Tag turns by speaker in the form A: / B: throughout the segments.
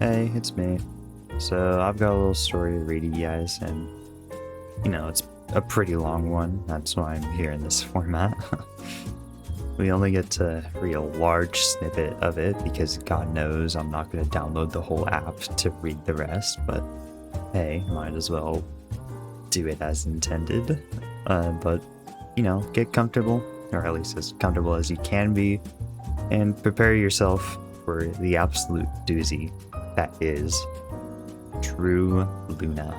A: Hey, it's me. So I've got a little story to read you guys, and it's a pretty long one. That's why I'm here in this format. We only get to read a large snippet of it because God knows I'm not going to download the whole app to read the rest, but hey, might as well do it as intended. But get comfortable, or at least as comfortable as you can be, and prepare yourself for the absolute doozy that is True Luna.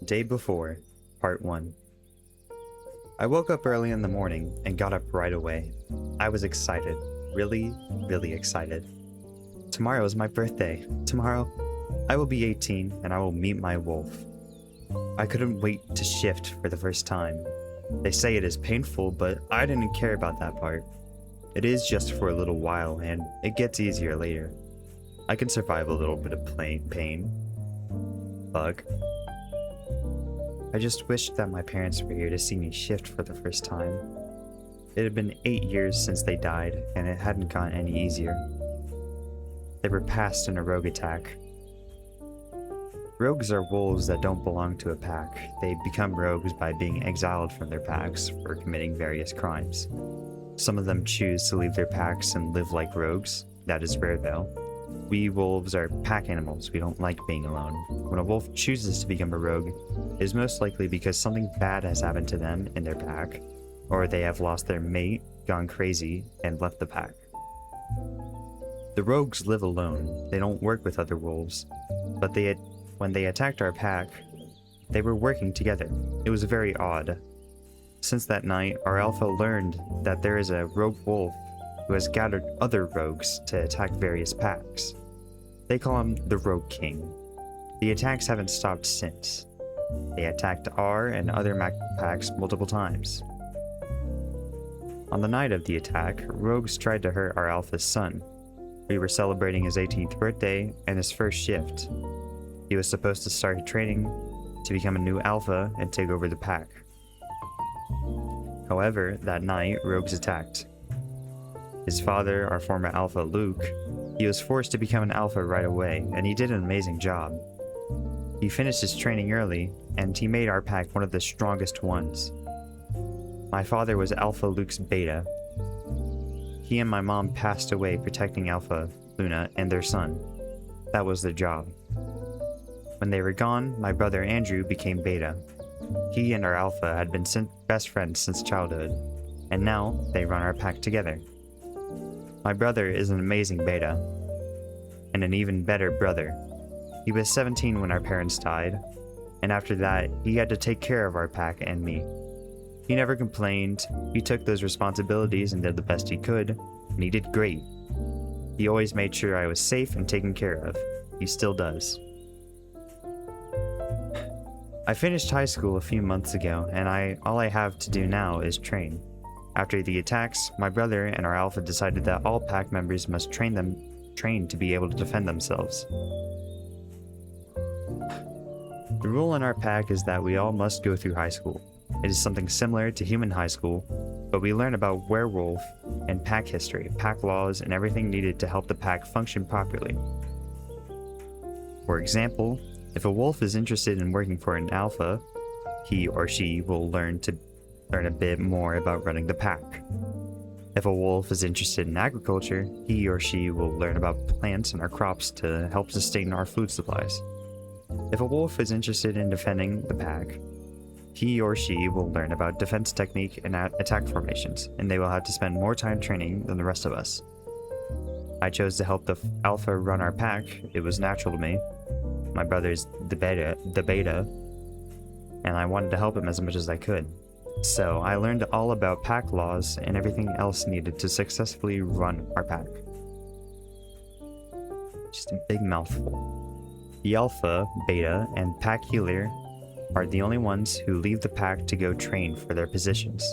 A: Day before, part 1. I woke up early in the morning and got up right away. I was excited, really, really excited. Tomorrow is my birthday. Tomorrow, I will be 18 and I will meet my wolf. I couldn't wait to shift for the first time. They say it is painful, but I didn't care about that part. It is just for a little while, and it gets easier later. I can survive a little bit of pain. Bug. I just wished that my parents were here to see me shift for the first time. It had been 8 years since they died, and it hadn't gotten any easier. They were passed in a rogue attack. Rogues are wolves that don't belong to a pack. They become rogues by being exiled from their packs for committing various crimes. Some of them choose to leave their packs and live like rogues. That is rare though. We wolves are pack animals. We don't like being alone. When a wolf chooses to become a rogue, it is most likely because something bad has happened to them in their pack, or they have lost their mate, gone crazy, and left the pack. The rogues live alone. They don't work with other wolves, but when they attacked our pack, they were working together. It was very odd. Since that night, our alpha learned that there is a rogue wolf who has gathered other rogues to attack various packs. They call him the Rogue King. The attacks haven't stopped since. They attacked our and other packs multiple times. On the night of the attack, rogues tried to hurt our alpha's son. We were celebrating his 18th birthday and his first shift. He was supposed to start training to become a new alpha and take over the pack. However, that night, rogues attacked. His father, our former alpha Luke, he was forced to become an alpha right away, and he did an amazing job. He finished his training early, and he made our pack one of the strongest ones. My father was Alpha Luke's beta. He and my mom passed away protecting Alpha, Luna, and their son. That was their job. When they were gone, my brother Andrew became beta. He and our alpha had been best friends since childhood, and now they run our pack together. My brother is an amazing beta, and an even better brother. He was 17 when our parents died, and after that, he had to take care of our pack and me. He never complained. He took those responsibilities and did the best he could, and he did great. He always made sure I was safe and taken care of. He still does. I finished high school a few months ago, and all I have to do now is train. After the attacks, my brother and our alpha decided that all pack members must train to be able to defend themselves. The rule in our pack is that we all must go through high school. It is something similar to human high school, but we learn about werewolf and pack history, pack laws, and everything needed to help the pack function properly. For example, if a wolf is interested in working for an alpha, he or she will learn a bit more about running the pack. If a wolf is interested in agriculture, he or she will learn about plants and our crops to help sustain our food supplies. If a wolf is interested in defending the pack, he or she will learn about defense technique and attack formations, and they will have to spend more time training than the rest of us. I chose to help the alpha run our pack. It was natural to me. My brother's the beta, and I wanted to help him as much as I could. So I learned all about pack laws and everything else needed to successfully run our pack. Just a big mouthful. The alpha, beta, and pack healer are the only ones who leave the pack to go train for their positions.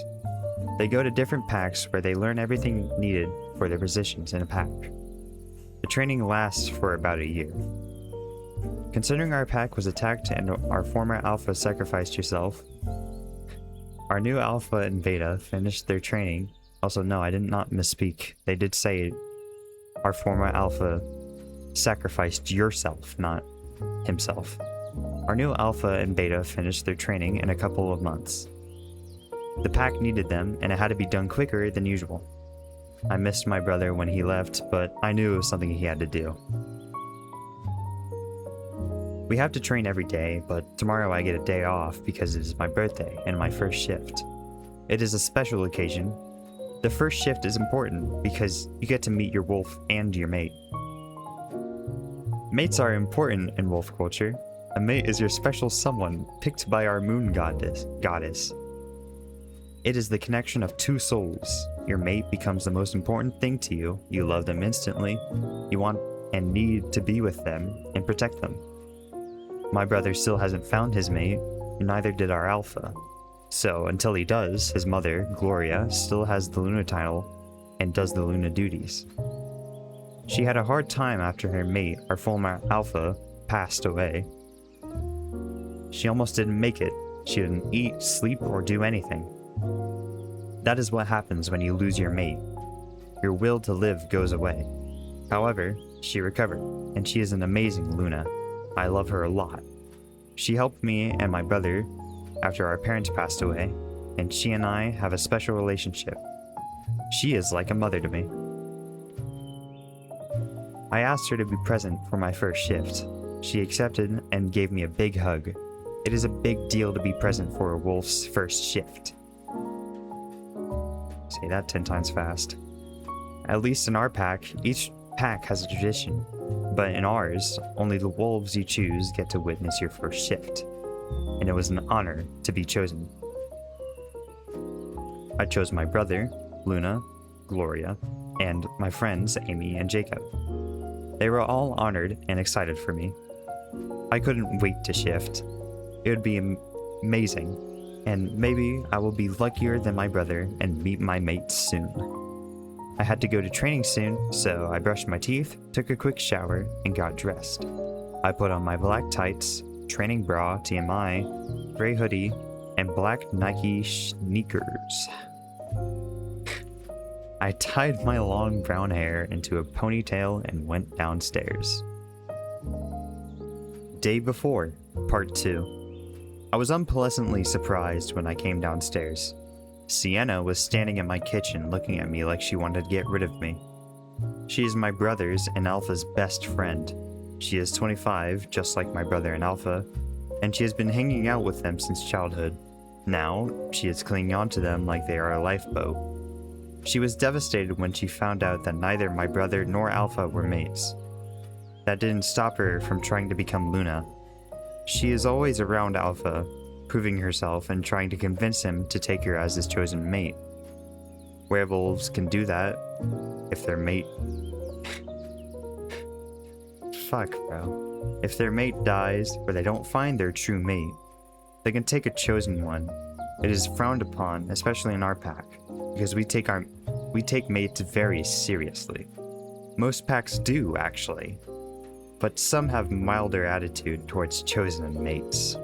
A: They go to different packs where they learn everything needed for their positions in a pack. The training lasts for about a year. Considering our pack was attacked and our former alpha sacrificed herself, Our new Alpha and Beta finished their training. Also, no, I did not misspeak. They did say our former Alpha sacrificed yourself, not himself. Our new Alpha and Beta finished their training in a couple of months. The pack needed them, and it had to be done quicker than usual. I missed my brother when he left, but I knew it was something he had to do. We have to train every day, but tomorrow I get a day off because it is my birthday and my first shift. It is a special occasion. The first shift is important because you get to meet your wolf and your mate. Mates are important in wolf culture. A mate is your special someone picked by our moon goddess. It is the connection of two souls. Your mate becomes the most important thing to you. You love them instantly. You want and need to be with them and protect them. My brother still hasn't found his mate, and neither did our Alpha. So, until he does, his mother, Gloria, still has the Luna title and does the Luna duties. She had a hard time after her mate, our former Alpha, passed away. She almost didn't make it. She didn't eat, sleep, or do anything. That is what happens when you lose your mate. Your will to live goes away. However, she recovered, and she is an amazing Luna. I love her a lot. She helped me and my brother after our parents passed away, and she and I have a special relationship. She is like a mother to me. I asked her to be present for my first shift. She accepted and gave me a big hug. It is a big deal to be present for a wolf's first shift. Say that 10 times fast. At least in our pack, each pack has a tradition, but in ours, only the wolves you choose get to witness your first shift, and it was an honor to be chosen. I chose my brother, Luna, Gloria, and my friends, Amy and Jacob. They were all honored and excited for me. I couldn't wait to shift. It would be amazing, and maybe I will be luckier than my brother and meet my mate soon. I had to go to training soon, so I brushed my teeth, took a quick shower, and got dressed. I put on my black tights, training bra, TMI, gray hoodie, and black Nike sneakers. I tied my long brown hair into a ponytail and went downstairs. Day before, part 2. I was unpleasantly surprised when I came downstairs. Sienna was standing in my kitchen looking at me like she wanted to get rid of me. She is my brother's and Alpha's best friend. She is 25, just like my brother and Alpha, and she has been hanging out with them since childhood. Now, she is clinging onto them like they are a lifeboat. She was devastated when she found out that neither my brother nor Alpha were mates. That didn't stop her from trying to become Luna. She is always around Alpha, proving herself and trying to convince him to take her as his chosen mate. Werewolves can do that if their mate... Fuck, bro. If their mate dies or they don't find their true mate, they can take a chosen one. It is frowned upon, especially in our pack, because we take mates very seriously. Most packs do, actually, but some have milder attitude towards chosen mates.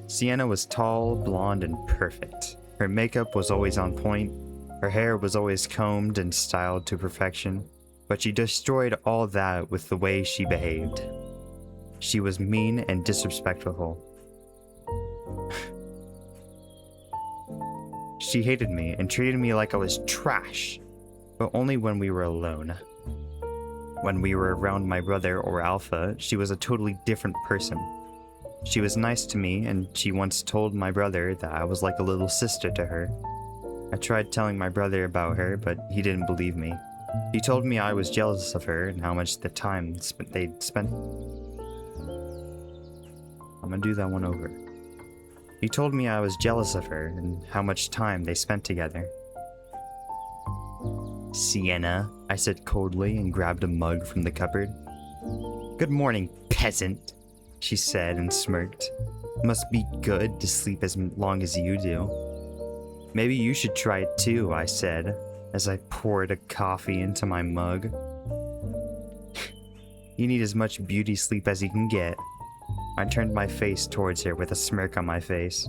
A: Sienna was tall, blonde, and perfect. Her makeup was always on point, her hair was always combed and styled to perfection, but she destroyed all that with the way she behaved. She was mean and disrespectful. She hated me and treated me like I was trash, but only when we were alone. When we were around my brother or Alpha, she was a totally different person. She was nice to me, and she once told my brother that I was like a little sister to her. I tried telling my brother about her, but he didn't believe me. He told me I was jealous of her and how much the time they'd spent... I'm gonna do that one over. He told me I was jealous of her and how much time they spent together. Sienna, I said coldly and grabbed a mug from the cupboard. Good morning, peasant, she said and smirked. Must be good to sleep as long as you do. Maybe you should try it too, I said, as I poured a coffee into my mug. You need as much beauty sleep as you can get. I turned my face towards her with a smirk on my face.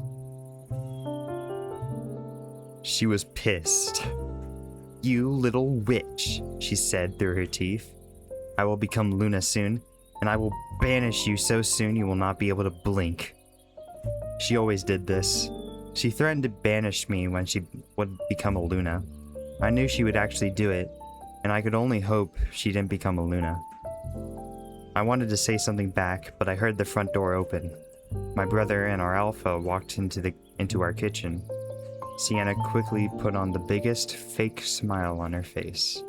A: She was pissed. "You little witch," she said through her teeth. "I will become Luna soon, and I will banish you so soon you will not be able to blink." She always did this. She threatened to banish me when she would become a Luna. I knew she would actually do it, and I could only hope she didn't become a Luna. I wanted to say something back, but I heard the front door open. My brother and our alpha walked into our kitchen. Sienna quickly put on the biggest fake smile on her face.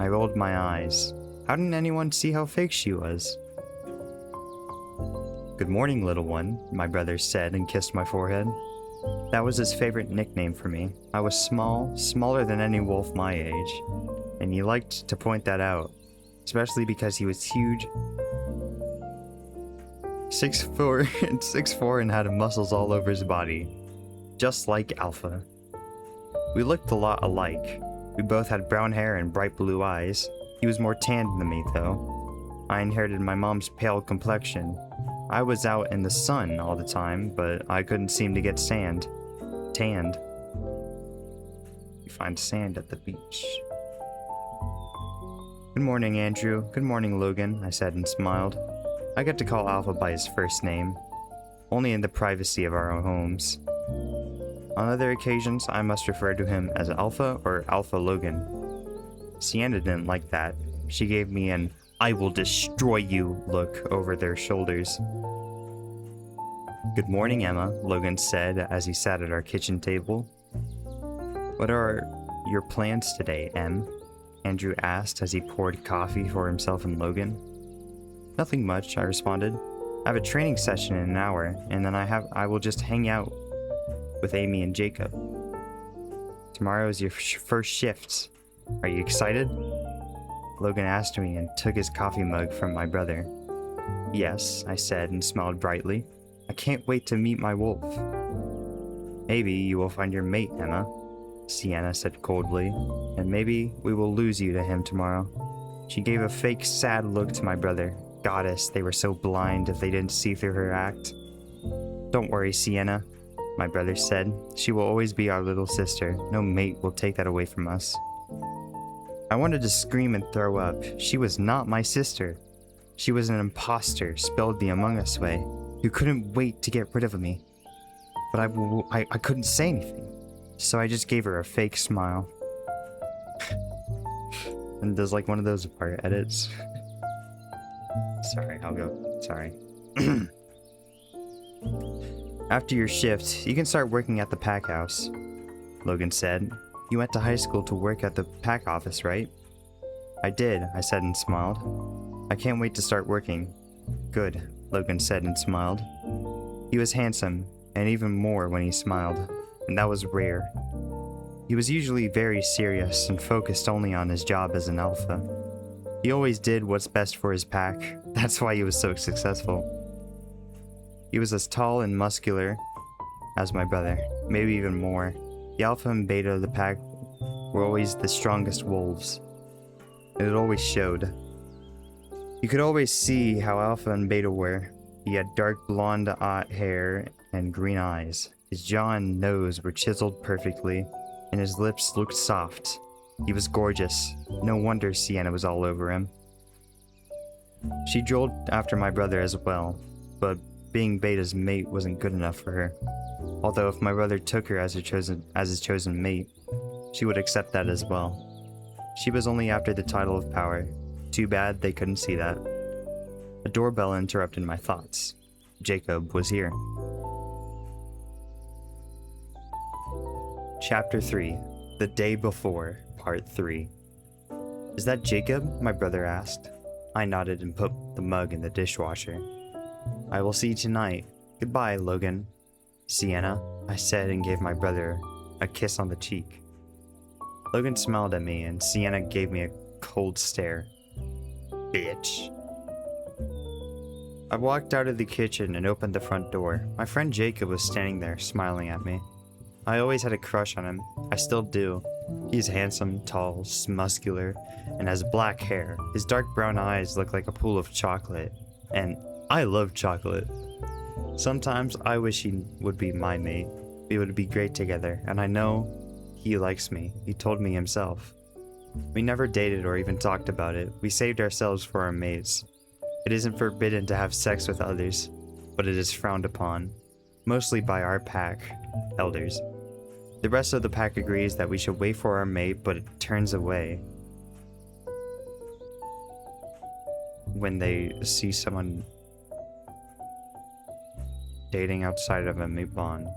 A: I rolled my eyes. How didn't anyone see how fake she was? "Good morning, little one," my brother said and kissed my forehead. That was his favorite nickname for me. I was small, smaller than any wolf my age, and he liked to point that out, especially because he was huge, 6'4" and had muscles all over his body, just like Alpha. We looked a lot alike. We both had brown hair and bright blue eyes. He was more tanned than me, though. I inherited my mom's pale complexion. I was out in the sun all the time, but I couldn't seem to get tanned. You find sand at the beach. "Good morning, Andrew. Good morning, Logan," I said and smiled. I get to call Alpha by his first name, only in the privacy of our own homes. On other occasions, I must refer to him as Alpha or Alpha Logan. Sienna didn't like that. She gave me an "I will destroy you" look over their shoulders. "Good morning, Emma," Logan said as he sat at our kitchen table. "What are your plans today, Em?" Andrew asked as he poured coffee for himself and Logan. "Nothing much," I responded. "I have a training session in an hour, and then I will just hang out with Amy and Jacob. Tomorrow is your first shift. Are you excited?" Logan asked me and took his coffee mug from my brother. "Yes," I said and smiled brightly. "I can't wait to meet my wolf." "Maybe you will find your mate, Emma," Sienna said coldly, "and maybe we will lose you to him tomorrow." She gave a fake sad look to my brother. Goddess, they were so blind if they didn't see through her act. "Don't worry, Sienna," my brother said. "She will always be our little sister. No mate will take that away from us." I wanted to scream and throw up. She was not my sister. She was an imposter, spelled the Among Us way, who couldn't wait to get rid of me. But I couldn't say anything, so I just gave her a fake smile. And does like one of those part edits. Sorry, I'll go. Sorry. "After your shift, you can start working at the pack house," Logan said. "You went to high school to work at the pack office, right?" "I did," I said and smiled. "I can't wait to start working." "Good," Logan said and smiled. He was handsome, and even more when he smiled, and that was rare. He was usually very serious and focused only on his job as an alpha. He always did what's best for his pack. That's why he was so successful. He was as tall and muscular as my brother, maybe even more. The alpha and beta of the pack were always the strongest wolves. It always showed. You could always see how alpha and beta were. He had dark blonde hair and green eyes. His jaw and nose were chiseled perfectly, and his lips looked soft. He was gorgeous. No wonder Sienna was all over him. She drooled after my brother as well, but being Beta's mate wasn't good enough for her. Although if my brother took her as his chosen mate, she would accept that as well. She was only after the title of power. Too bad they couldn't see that. A doorbell interrupted my thoughts. Jacob was here. Chapter 3. The Day Before, Part 3. "Is that Jacob?" my brother asked. I nodded and put the mug in the dishwasher. "I will see you tonight. Goodbye, Logan." "Sienna," I said and gave my brother a kiss on the cheek. Logan smiled at me and Sienna gave me a cold stare. Bitch. I walked out of the kitchen and opened the front door. My friend Jacob was standing there, smiling at me. I always had a crush on him. I still do. He's handsome, tall, muscular, and has black hair. His dark brown eyes look like a pool of chocolate. And I love chocolate. Sometimes I wish he would be my mate. We would be great together, and I know he likes me. He told me himself. We never dated or even talked about it. We saved ourselves for our mates. It isn't forbidden to have sex with others, but it is frowned upon, mostly by our pack elders. The rest of the pack agrees that we should wait for our mate, but it turns away when they see someone dating outside of a mate bond.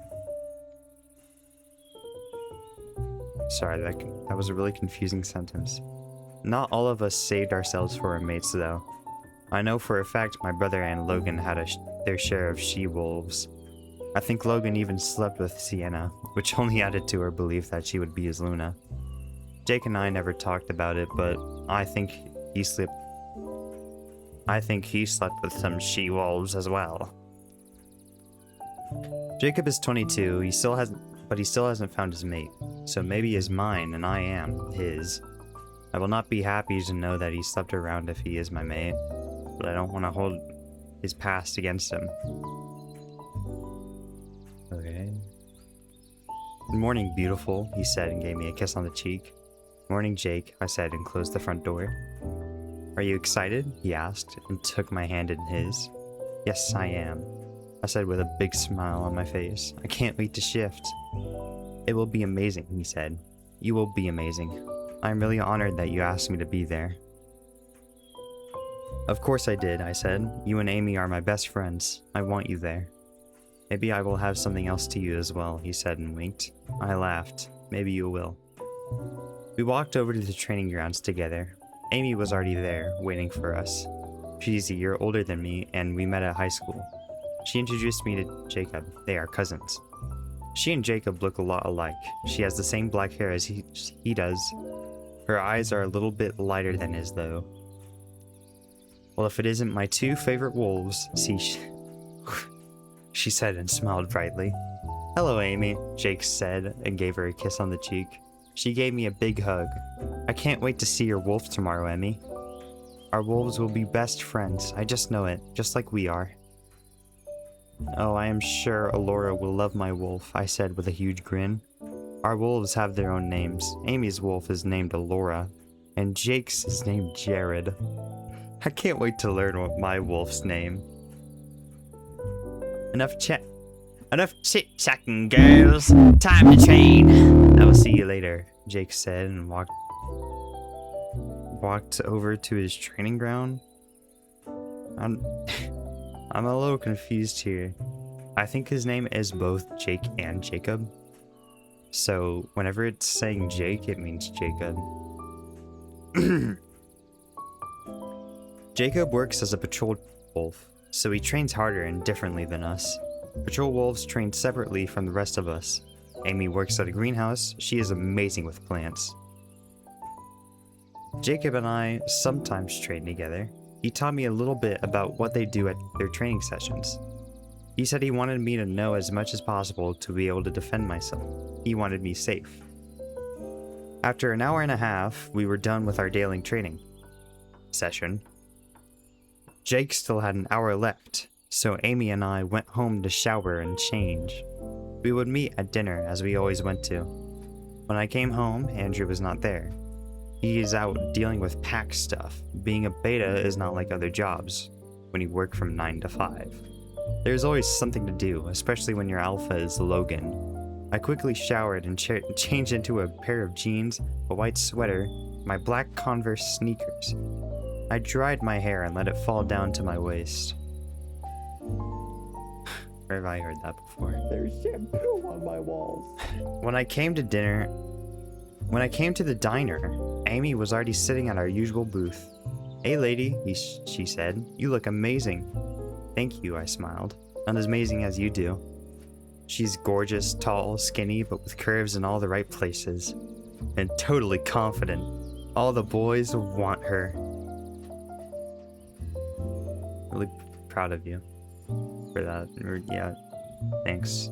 A: Sorry, that was a really confusing sentence. Not all of us saved ourselves for our mates, though. I know for a fact my brother and Logan had their share of she-wolves. I think Logan even slept with Sienna, which only added to her belief that she would be his Luna. Jake and I never talked about it, but I think he slept with some she-wolves as well. Jacob is 22, but he still hasn't found his mate, so maybe he's mine and I am his. I will not be happy to know that he slept around if he is my mate, but I don't want to hold his past against him. Okay. Good morning, beautiful, he said and gave me a kiss on the cheek. Morning, Jake, I said and closed the front door. Are you excited? He asked and took my hand in his. Yes, I am, I said with a big smile on my face. I can't wait to shift. It will be amazing, he said. You will be amazing. I am really honored that you asked me to be there. Of course I did, I said. You and Amy are my best friends. I want you there. Maybe I will have something else to you as well, he said and winked. I laughed. Maybe you will. We walked over to the training grounds together. Amy was already there, waiting for us. She's a year older than me, and we met at high school. She introduced me to Jacob. They are cousins. She and Jacob look a lot alike. She has the same black hair as he does. Her eyes are a little bit lighter than his, though. Well, if it isn't my two favorite wolves, she said and smiled brightly. Hello, Amy, Jake said and gave her a kiss on the cheek. She gave me a big hug. I can't wait to see your wolf tomorrow, Emmy. Our wolves will be best friends. I just know it, just like we are. Oh, I am sure Alora will love my wolf, I said with a huge grin. Our wolves have their own names. Amy's wolf is named Alora, and Jake's is named Jared. I can't wait to learn what my wolf's name. Enough chit-chatting, girls. Time to train. I will see you later, Jake said and walked over to his training ground. I'm a little confused here. I think his name is both Jake and Jacob. So whenever it's saying Jake, it means Jacob. Jacob works as a patrol wolf, so he trains harder and differently than us. Patrol wolves train separately from the rest of us. Amy works at a greenhouse. She is amazing with plants. Jacob and I sometimes train together. He taught me a little bit about what they do at their training sessions. He said he wanted me to know as much as possible to be able to defend myself. He wanted me safe. After an hour and a half, we were done with our daily training session. Jake still had an hour left, so Amy and I went home to shower and change. We would meet at dinner as we always went to. When I came home, Andrew was not there. He is out dealing with pack stuff. Being a beta is not like other jobs, when you work from 9 to 5. There's always something to do, especially when your alpha is Logan. I quickly showered and changed into a pair of jeans, a white sweater, my black Converse sneakers. I dried my hair and let it fall down to my waist. Where have I heard that before?
B: There's shampoo on my walls.
A: When I came to the diner, Amy was already sitting at our usual booth. Hey lady, she said, you look amazing. Thank you, I smiled. Not as amazing as you do. She's gorgeous, tall, skinny, but with curves in all the right places. And totally confident. All the boys want her. Really proud of you for that. Yeah, thanks.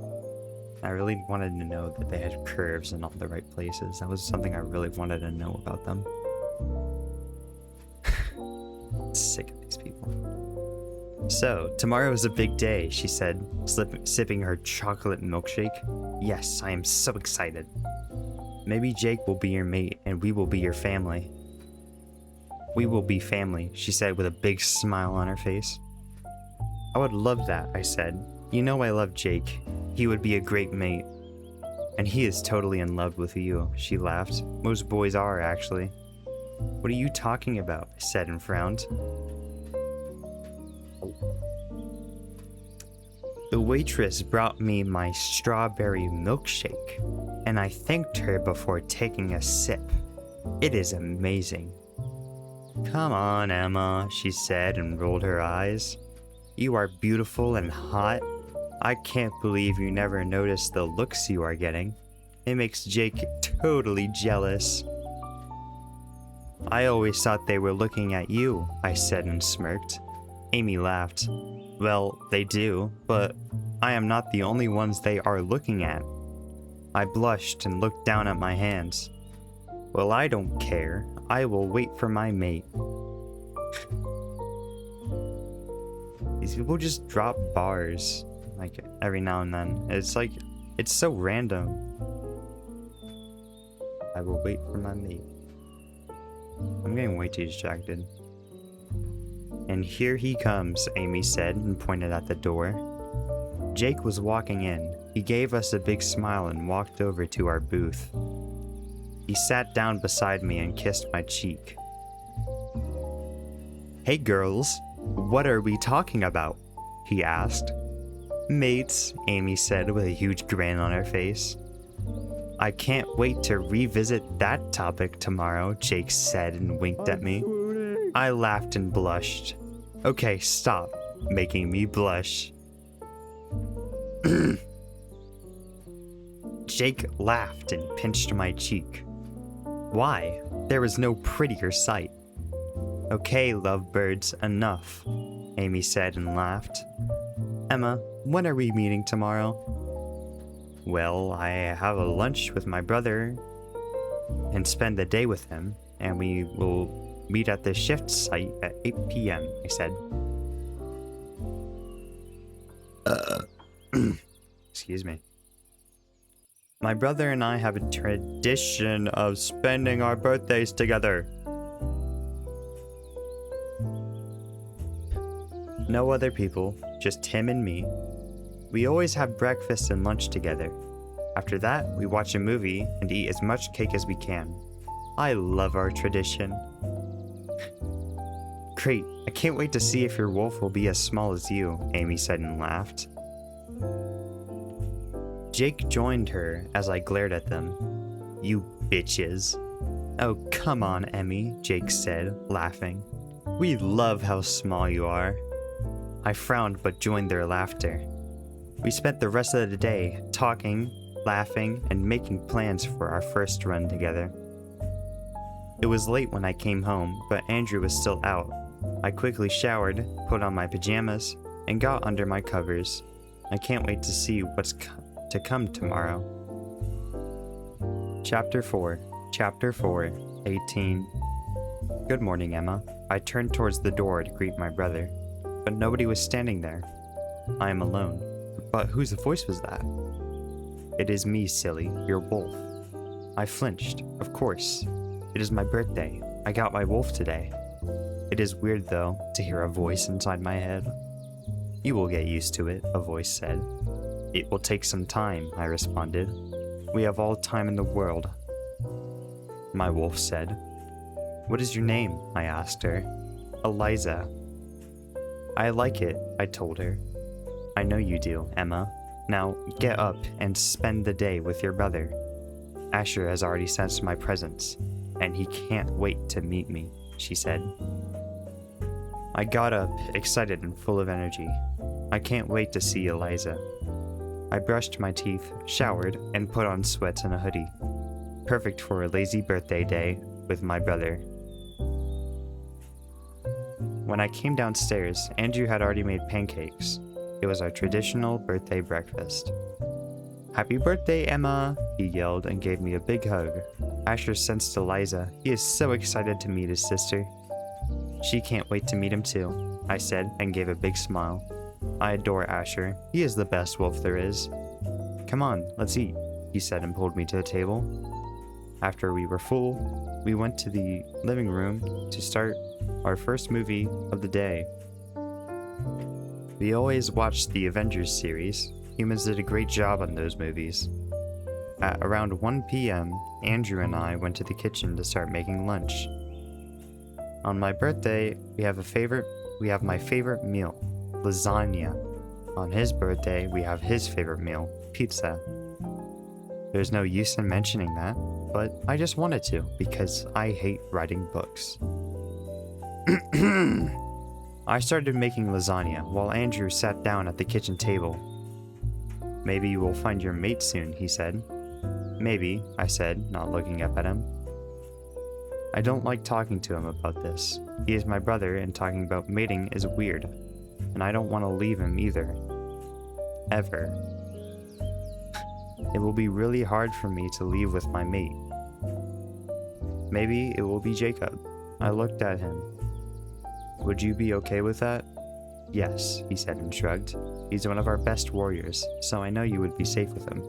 A: I really wanted to know that they had curves in all the right places. That was something I really wanted to know about them. Sick of these people. So, tomorrow is a big day, she said, sipping her chocolate milkshake. Yes, I am so excited. Maybe Jake will be your mate and we will be your family. We will be family, she said with a big smile on her face. I would love that, I said. You know I love Jake. He would be a great mate. And he is totally in love with you, she laughed. Most boys are, actually. What are you talking about? I said and frowned. The waitress brought me my strawberry milkshake, and I thanked her before taking a sip. It is amazing. Come on, Emma, she said and rolled her eyes. You are beautiful and hot. I can't believe you never noticed the looks you are getting. It makes Jake totally jealous. I always thought they were looking at you, I said and smirked. Amy laughed. Well, they do, but I am not the only ones they are looking at. I blushed and looked down at my hands. Well, I don't care. I will wait for my mate. These people just drop bars, like, every now and then. It's like, it's so random. I will wait for my mate. I'm getting way too distracted. And here he comes, Amy said and pointed at the door. Jake was walking in. He gave us a big smile and walked over to our booth. He sat down beside me and kissed my cheek. Hey girls, what are we talking about? He asked. Mates, Amy said with a huge grin on her face. I can't wait to revisit that topic tomorrow, Jake said and winked at me. I laughed and blushed. Okay, stop making me blush. Jake laughed and pinched my cheek. Why? There was no prettier sight. Okay, lovebirds, enough, Amy said and laughed. Emma, when are we meeting tomorrow? Well, I have a lunch with my brother and spend the day with him, and we will meet at the shift site at 8 p.m., I said. Excuse me. My brother and I have a tradition of spending our birthdays together. No other people, just him and me. We always have breakfast and lunch together. After that, we watch a movie and eat as much cake as we can. I love our tradition. Great, I can't wait to see if your wolf will be as small as you, Amy said and laughed. Jake joined her as I glared at them. You bitches. Oh, come on, Emmy, Jake said, laughing. We love how small you are. I frowned but joined their laughter. We spent the rest of the day talking, laughing, and making plans for our first run together. It was late when I came home, but Andrew was still out. I quickly showered, put on my pajamas, and got under my covers. I can't wait to see what's to come tomorrow. Chapter 4, 18. Good morning, Emma. I turned towards the door to greet my brother, but nobody was standing there. I am alone. But whose voice was that? It is me, silly, your wolf. I flinched, of course. It is my birthday. I got my wolf today. It is weird, though, to hear a voice inside my head. You will get used to it, a voice said. It will take some time, I responded. We have all time in the world. My wolf said. What is your name? I asked her. Eliza. I like it, I told her. I know you do, Emma. Now, get up and spend the day with your brother. Asher has already sensed my presence, and he can't wait to meet me, she said. I got up, excited and full of energy. I can't wait to see Eliza. I brushed my teeth, showered, and put on sweats and a hoodie. Perfect for a lazy birthday day with my brother. When I came downstairs, Andrew had already made pancakes. It was our traditional birthday breakfast. Happy birthday, Emma, he yelled and gave me a big hug. Asher sensed Eliza. He is so excited to meet his sister. She can't wait to meet him too, I said and gave a big smile. I adore Asher. He is the best wolf there is. Come on, let's eat, he said and pulled me to the table. After we were full, we went to the living room to start our first movie of the day. We always watched the Avengers series. Humans did a great job on those movies. At around 1 p.m., Andrew and I went to the kitchen to start making lunch. On my birthday, we have my favorite meal, lasagna. On his birthday, we have his favorite meal, pizza. There's no use in mentioning that, but I just wanted to because I hate writing books. I started making lasagna while Andrew sat down at the kitchen table. Maybe you will find your mate soon, he said. Maybe, I said, not looking up at him. I don't like talking to him about this. He is my brother and talking about mating is weird, and I don't want to leave him either. Ever. It will be really hard for me to leave with my mate. Maybe it will be Jacob. I looked at him. Would you be okay with that? Yes, he said and shrugged. He's one of our best warriors, so I know you would be safe with him.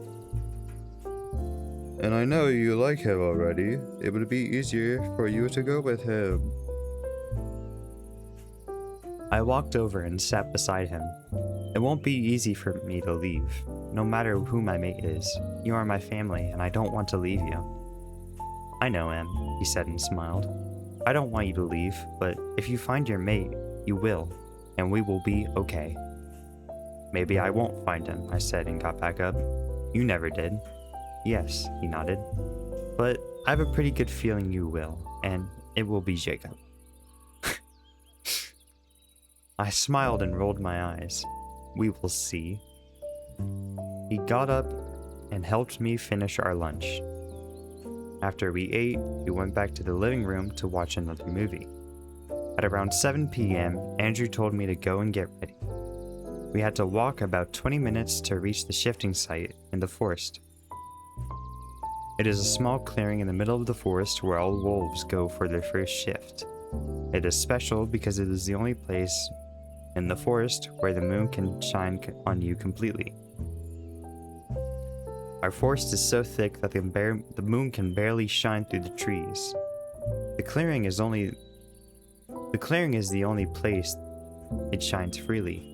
B: And I know you like him already. It would be easier for you to go with him.
A: I walked over and sat beside him. It won't be easy for me to leave, no matter who my mate is. You are my family, and I don't want to leave you. I know, Em, he said and smiled. I don't want you to leave, but if you find your mate, you will, and we will be okay. Maybe I won't find him, I said and got back up. You never did. Yes, he nodded. But I have a pretty good feeling you will, and it will be Jacob. I smiled and rolled my eyes. We will see. He got up and helped me finish our lunch. After we ate, we went back to the living room to watch another movie. At around 7 p.m., Andrew told me to go and get ready. We had to walk about 20 minutes to reach the shifting site in the forest. It is a small clearing in the middle of the forest where all wolves go for their first shift. It is special because it is the only place in the forest where the moon can shine on you completely. Our forest is so thick that the moon can barely shine through the trees. The clearing is the only place it shines freely.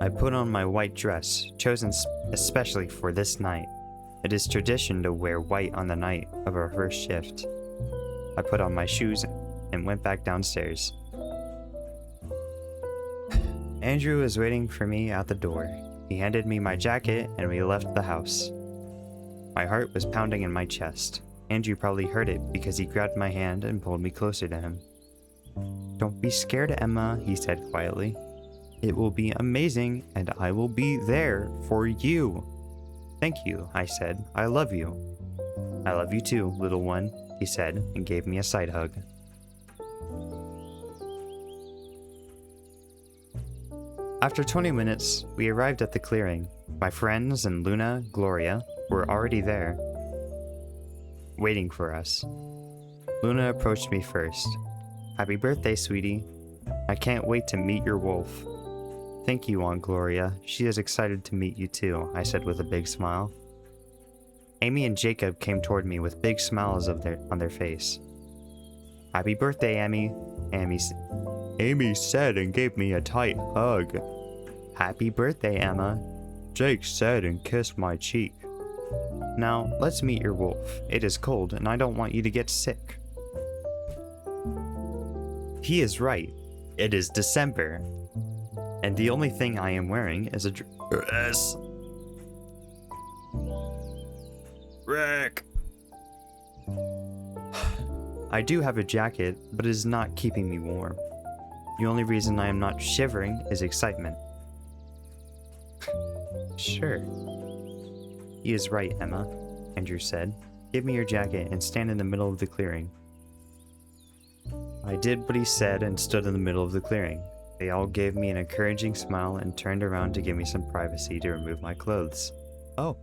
A: I put on my white dress, chosen especially for this night. It is tradition to wear white on the night of our first shift. I put on my shoes and went back downstairs. Andrew was waiting for me at the door. He handed me my jacket and we left the house. My heart was pounding in my chest. Andrew probably heard it because he grabbed my hand and pulled me closer to him. Don't be scared, Emma, he said quietly. It will be amazing and I will be there for you. Thank you, I said. I love you. I love you too, little one, he said and gave me a side hug. After 20 minutes, we arrived at the clearing. My friends and Luna, Gloria, were already there, waiting for us. Luna approached me first. Happy birthday, sweetie. I can't wait to meet your wolf. Thank you, Aunt Gloria. She is excited to meet you too, I said with a big smile. Amy and Jacob came toward me with big smiles on their face. Happy birthday, Amy. Amy said and gave me a tight hug. Happy birthday, Emma. Jake said and kissed my cheek. Now, let's meet your wolf. It is cold and I don't want you to get sick. He is right. It is December. And the only thing I am wearing is a dress. Rick! I do have a jacket, but it is not keeping me warm. The only reason I am not shivering is excitement. Sure. He is right, Emma, Andrew said. Give me your jacket and stand in the middle of the clearing. I did what he said and stood in the middle of the clearing. They all gave me an encouraging smile and turned around to give me some privacy to remove my clothes. Oh.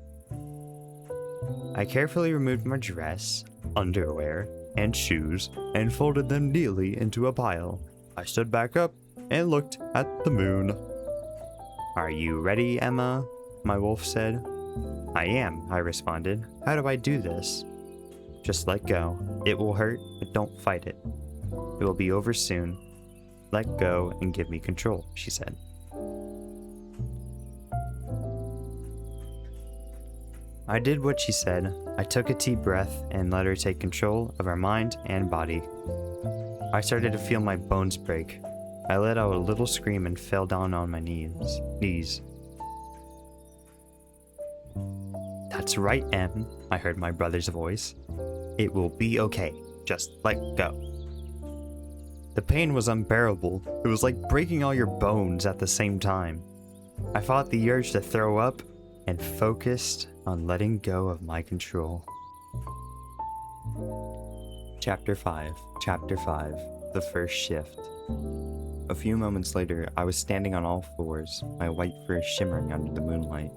A: I carefully removed my dress, underwear, and shoes and folded them neatly into a pile. I stood back up and looked at the moon. "Are you ready, Emma?" my wolf said. "I am," I responded. "How do I do this?" "Just let go. It will hurt, but don't fight it. It will be over soon. Let go and give me control," she said. I did what she said. I took a deep breath and let her take control of our mind and body. I started to feel my bones break. I let out a little scream and fell down on my knees. "That's right, Em," I heard my brother's voice. "It will be okay. Just let go." The pain was unbearable. It was like breaking all your bones at the same time. I fought the urge to throw up and focused on letting go of my control. Chapter 5. The First Shift. A few moments later, I was standing on all fours, my white fur shimmering under the moonlight.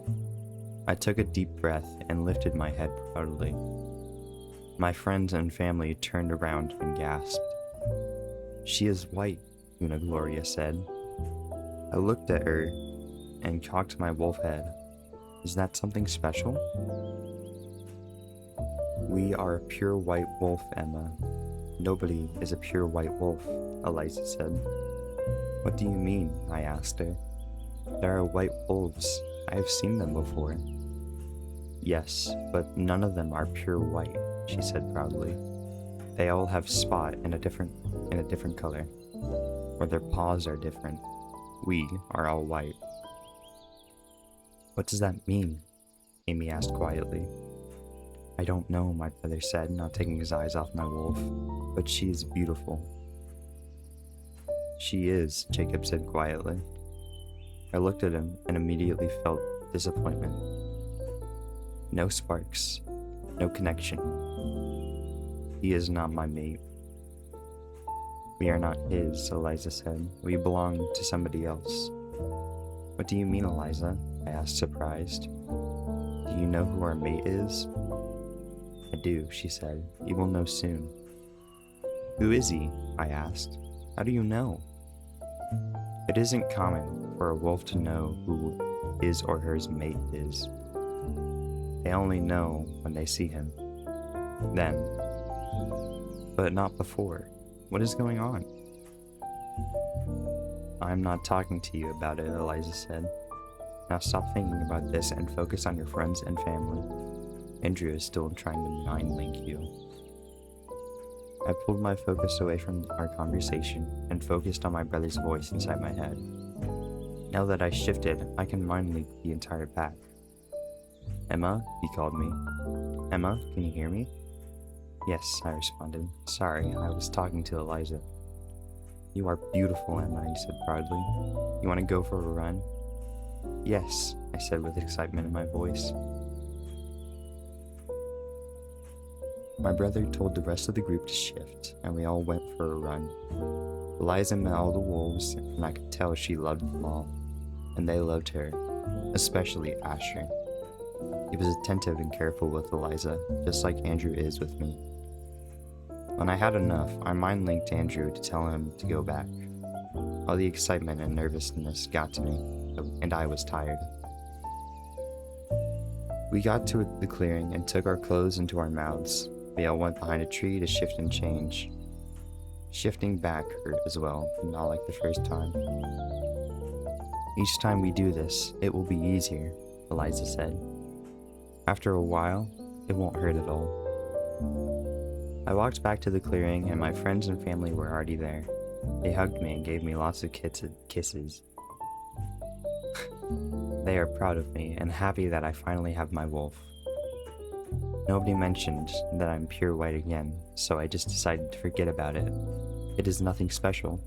A: I took a deep breath and lifted my head proudly. My friends and family turned around and gasped. "She is white," Una Gloria said. I looked at her and cocked my wolf head. "Is that something special?" "We are a pure white wolf, Emma. Nobody is a pure white wolf," Eliza said. "What do you mean?" I asked her. "There are white wolves. I have seen them before." "Yes, but none of them are pure white," she said proudly. "They all have spot in a different color, or their paws are different. We are all white." "What does that mean?" Amy asked quietly. "I don't know," my brother said, not taking his eyes off my wolf, "but she is beautiful." "She is," Jacob said quietly. I looked at him and immediately felt disappointment. No sparks, no connection. He is not my mate. "We are not his," Eliza said. "We belong to somebody else." "What do you mean, Eliza?" I asked, surprised. "Do you know who our mate is?" "I do," she said. "You will know soon." "Who is he?" I asked. "How do you know?" It isn't common for a wolf to know who his or her mate is. They only know when they see him. Then. But not before. What is going on? "I'm not talking to you about it," Eliza said. "Now stop thinking about this and focus on your friends and family. Andrew is still trying to mind link you." I pulled my focus away from our conversation and focused on my brother's voice inside my head. Now that I shifted, I can mind link the entire pack. "Emma," he called me. "Emma, can you hear me?" "Yes," I responded. "Sorry, I was talking to Eliza." "You are beautiful, Emma," he said proudly. "You want to go for a run?" "Yes," I said with excitement in my voice. My brother told the rest of the group to shift, and we all went for a run. Eliza met all the wolves, and I could tell she loved them all, and they loved her, especially Asher. He was attentive and careful with Eliza, just like Andrew is with me. When I had enough, I mind-linked Andrew to tell him to go back. All the excitement and nervousness got to me, and I was tired. We got to the clearing and took our clothes into our mouths. We all went behind a tree to shift and change. Shifting back hurt as well, but not like the first time. "Each time we do this, it will be easier," Eliza said. "After a while, it won't hurt at all." I walked back to the clearing, and my friends and family were already there. They hugged me and gave me lots of kisses. They are proud of me and happy that I finally have my wolf. Nobody mentioned that I'm pure white again, so I just decided to forget about it. It is nothing special.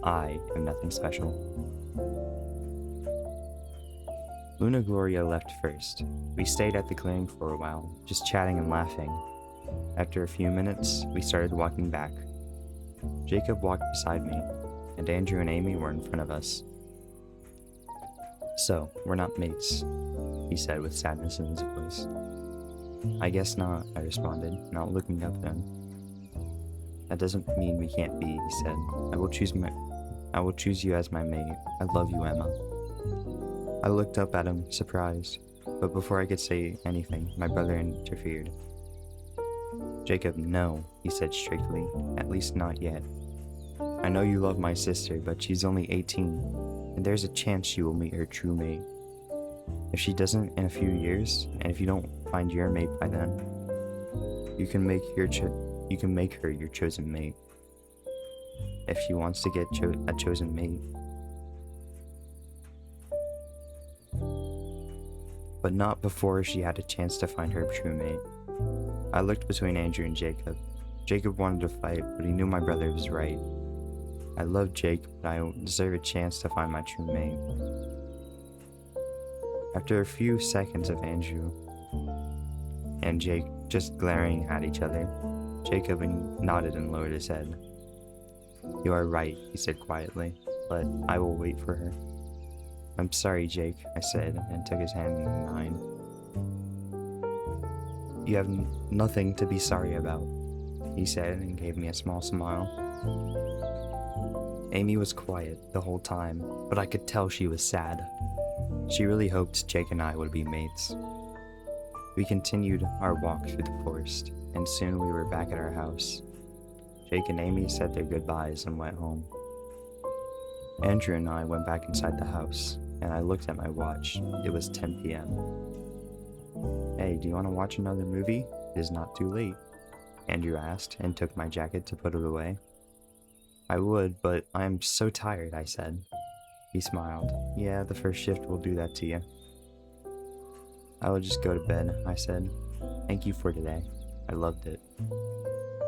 A: I am nothing special. Luna Gloria left first. We stayed at the clearing for a while, just chatting and laughing. After a few minutes, we started walking back. Jacob walked beside me, and Andrew and Amy were in front of us. "So, we're not mates," he said with sadness in his voice. "I guess not," I responded, not looking up at him. That doesn't mean we can't be, he said. I will choose you as my mate. I love you, Emma. I looked up at him, surprised, but before I could say anything, my brother interfered. Jacob, no, he said strictly, at least not yet. I know you love my sister, but she's only 18, and there's a chance she will meet her true mate. If she doesn't in a few years, and if you don't find your mate by then, you can make her your chosen mate. If she wants to get a chosen mate. But not before she had a chance to find her true mate. I looked between Andrew and Jacob. Jacob wanted to fight, but he knew my brother was right. I love Jake, but I deserve a chance to find my true mate. After a few seconds of Andrew and Jake just glaring at each other, Jacob nodded and lowered his head. You are right, he said quietly, but I will wait for her. I'm sorry, Jake, I said, and took his hand in mine. You have nothing to be sorry about, he said, and gave me a small smile. Amy was quiet the whole time, but I could tell she was sad. She really hoped Jake and I would be mates. We continued our walk through the forest, and soon we were back at our house. Jake and Amy said their goodbyes and went home. Andrew and I went back inside the house, and I looked at my watch. It was 10 p.m. Hey, do you want to watch another movie? It is not too late, Andrew asked, and took my jacket to put it away. I would, but I am so tired, I said. He smiled. Yeah, the first shift will do that to you. I will just go to bed, I said. Thank you for today. I loved it.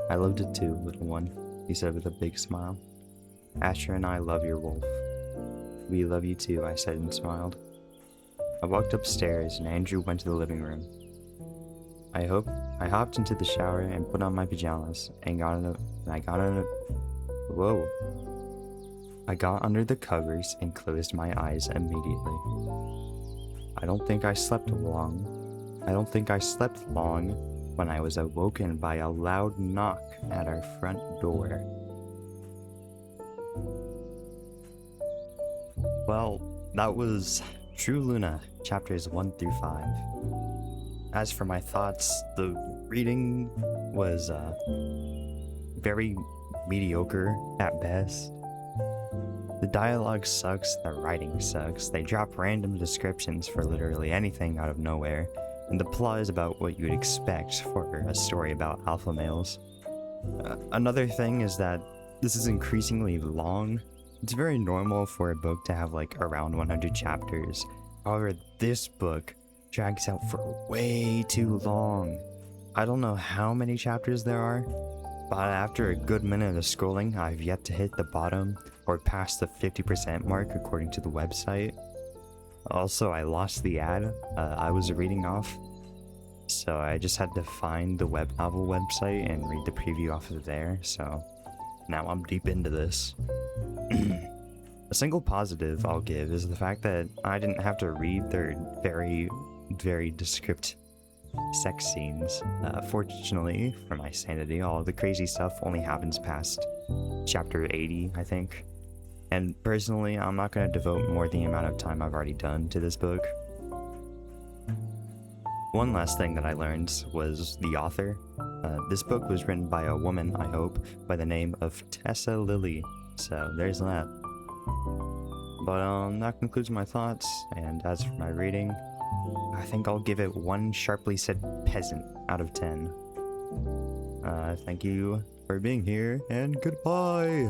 A: I loved it too, little one, he said with a big smile. Asher and I love your wolf. We love you too, I said and smiled. I walked upstairs and Andrew went to the living room. I hopped into the shower and put on my pajamas and I got under the covers and closed my eyes immediately. I don't think I slept long when I was awoken by a loud knock at our front door. Well, that was True Luna, chapters 1 through 5. As for my thoughts, the reading was very mediocre at best. The dialogue sucks, the writing sucks, they drop random descriptions for literally anything out of nowhere, and the plot is about what you would expect for a story about alpha males. Another thing is that this is increasingly long. It's very normal for a book to have like around 100 chapters. However, this book drags out for way too long. I don't know how many chapters there are, but after a good minute of scrolling, I've yet to hit the bottom or past the 50% mark according to the website. Also, I lost the ad I was reading off, so I just had to find the web novel website and read the preview off of there, so now I'm deep into this. A single positive I'll give is the fact that I didn't have to read their very, very descriptive sex scenes. Fortunately, for my sanity, all the crazy stuff only happens past chapter 80, I think. And personally, I'm not going to devote more than the amount of time I've already done to this book. One last thing that I learned was the author. This book was written by a woman, I hope, by the name of Tessa Lilly. So there's that. But that concludes my thoughts, and as for my rating, I think I'll give it 1 sharply said peasant out of 10. Thank you for being here, and goodbye!